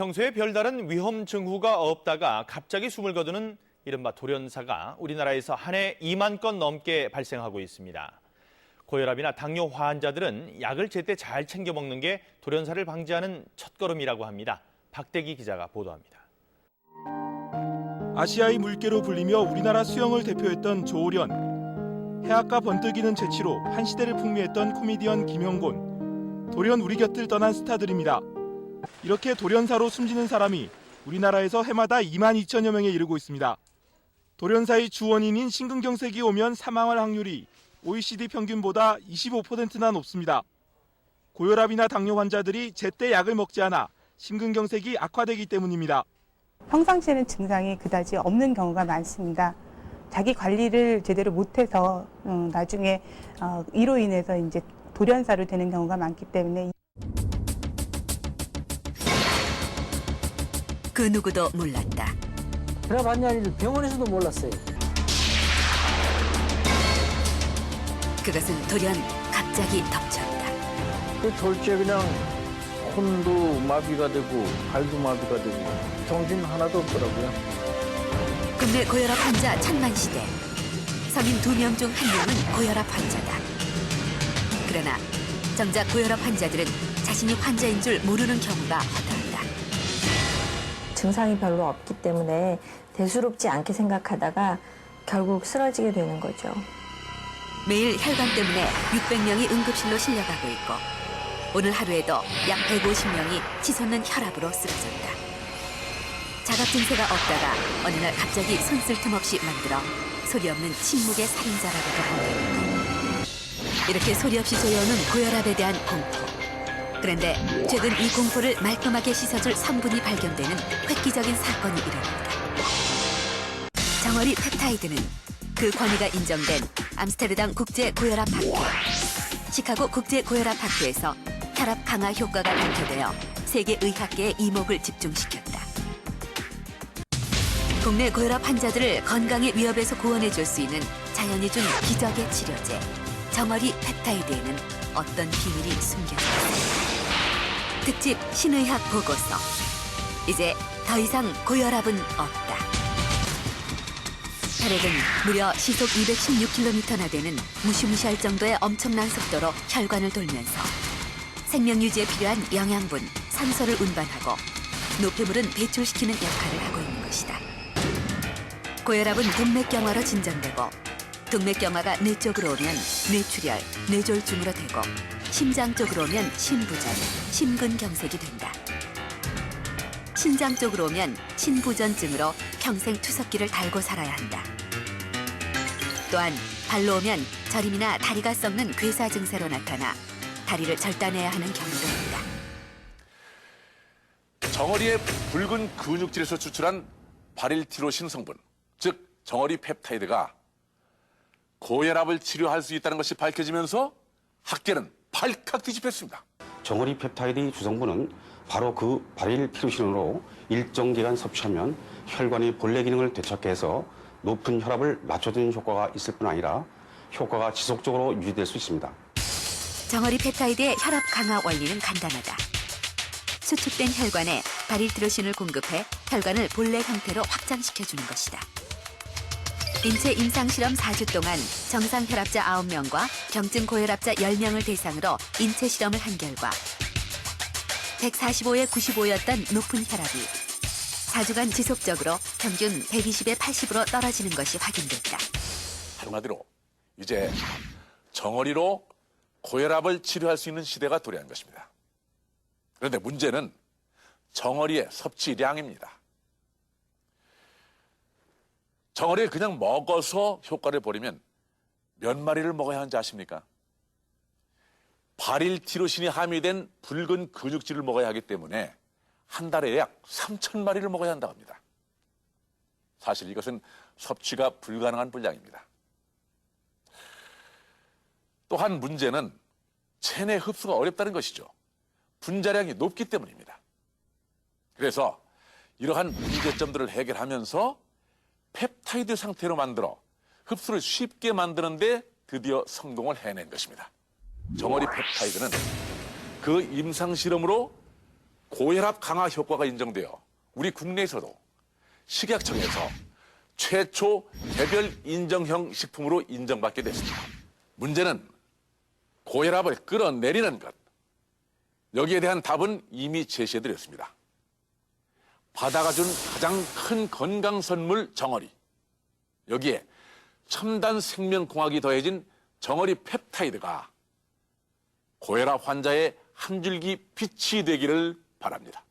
평소에 별다른 위험 징후가 없다가 갑자기 숨을 거두는 이른바 돌연사가 우리나라에서 한 해 2만 건 넘게 발생하고 있습니다. 고혈압이나 당뇨 환자들은 약을 제때 잘 챙겨 먹는 게 돌연사를 방지하는 첫걸음이라고 합니다. 박대기 기자가 보도합니다. 아시아의 물개로 불리며 우리나라 수영을 대표했던 조오련, 해학과 번뜩이는 재치로 한 시대를 풍미했던 코미디언 김영곤, 돌연 우리 곁을 떠난 스타들입니다. 이렇게 돌연사로 숨지는 사람이 우리나라에서 해마다 2만 2천여 명에 이르고 있습니다. 돌연사의 주 원인인 심근경색이 오면 사망할 확률이 OECD 평균보다 25%나 높습니다. 고혈압이나 당뇨 환자들이 제때 약을 먹지 않아 심근경색이 악화되기 때문입니다. 평상시에는 증상이 그다지 없는 경우가 많습니다. 자기 관리를 제대로 못해서 나중에 이로 인해서 이제 돌연사로 되는 경우가 많기 때문에 그 누구도 몰랐다. 들어봤냐 아니 병원에서도 몰랐어요. 그것은 돌연 갑자기 덮쳤다. 그 졸지에 그냥 손도 마비가 되고 발도 마비가 되고 정신 하나도 없더라고요. 국내 고혈압 환자 천만 시대. 성인 2명 중 1명은 고혈압 환자다. 그러나 정작 고혈압 환자들은 자신이 환자인 줄 모르는 경우가 허다하다. 증상이 별로 없기 때문에 대수롭지 않게 생각하다가 결국 쓰러지게 되는 거죠. 매일 혈관 때문에 600명이 응급실로 실려가고 있고 오늘 하루에도 약 150명이 치솟는 혈압으로 쓰러졌다. 자각 증세가 없다가 어느 날 갑자기 손쓸 틈 없이 만들어 소리 없는 침묵의 살인자라고도 한답니다. 이렇게 소리 없이 조여오는 고혈압에 대한 공포. 그런데 최근 이 공포를 말끔하게 씻어줄 성분이 발견되는 획기적인 사건이 일어났다. 정어리 펩타이드는 그 권위가 인정된 암스테르담 국제 고혈압 학회, 시카고 국제 고혈압 학회에서 혈압 강화 효과가 밝혀되어 세계 의학계의 이목을 집중시켰다. 국내 고혈압 환자들을 건강의 위협에서 구원해줄 수 있는 자연이 준 기적의 치료제 정어리 펩타이드에는 어떤 비밀이 숨겨져 있을까? 특집 신의학 보고서. 이제 더 이상 고혈압은 없다. 혈액은 무려 시속 216km나 되는 무시무시할 정도의 엄청난 속도로 혈관을 돌면서 생명 유지에 필요한 영양분, 산소를 운반하고 노폐물은 배출시키는 역할을 하고 있는 것이다. 고혈압은 동맥경화로 진전되고 동맥경화가 뇌 쪽으로 오면 뇌출혈, 뇌졸중으로 되고 심장 쪽으로 오면 심부전, 심근경색이 된다. 신장 쪽으로 오면 신부전증으로 평생 투석기를 달고 살아야 한다. 또한 발로 오면 저림이나 다리가 썩는 괴사 증세로 나타나 다리를 절단해야 하는 경우도 있다. 정어리의 붉은 근육질에서 추출한 바릴티로신 성분, 즉 정어리 펩타이드가 고혈압을 치료할 수 있다는 것이 밝혀지면서 학계는 발칵 뒤집혔습니다. 정어리 펩타이드 주성분은 바로 그 바릴티로신으로 일정 기간 섭취하면 혈관의 본래 기능을 되찾게 해서 높은 혈압을 낮춰주는 효과가 있을 뿐 아니라 효과가 지속적으로 유지될 수 있습니다. 정어리 펩타이드의 혈압 강화 원리는 간단하다. 수축된 혈관에 바릴티로신을 공급해 혈관을 본래 형태로 확장시켜주는 것이다. 인체 임상실험 4주 동안 정상 혈압자 9명과 경증 고혈압자 10명을 대상으로 인체 실험을 한 결과 145에 95였던 높은 혈압이 4주간 지속적으로 평균 120에 80으로 떨어지는 것이 확인됐다. 한마디로 이제 정어리로 고혈압을 치료할 수 있는 시대가 도래한 것입니다. 그런데 문제는 정어리의 섭취량입니다. 정어리를 그냥 먹어서 효과를 보려면 몇 마리를 먹어야 하는지 아십니까? 바릴티로신이 함유된 붉은 근육질을 먹어야 하기 때문에 한 달에 약 3,000마리를 먹어야 한다고 합니다. 사실 이것은 섭취가 불가능한 분량입니다. 또한 문제는 체내 흡수가 어렵다는 것이죠. 분자량이 높기 때문입니다. 그래서 이러한 문제점들을 해결하면서 펩타이드 상태로 만들어 흡수를 쉽게 만드는데 드디어 성공을 해낸 것입니다. 정어리 펩타이드는 그 임상실험으로 고혈압 강화 효과가 인정되어 우리 국내에서도 식약청에서 최초 개별 인정형 식품으로 인정받게 됐습니다. 문제는 고혈압을 끌어내리는 것. 여기에 대한 답은 이미 제시해드렸습니다. 바다가 준 가장 큰 건강 선물 정어리. 여기에 첨단 생명공학이 더해진 정어리 펩타이드가 고혈압 환자의 한 줄기 빛이 되기를 바랍니다.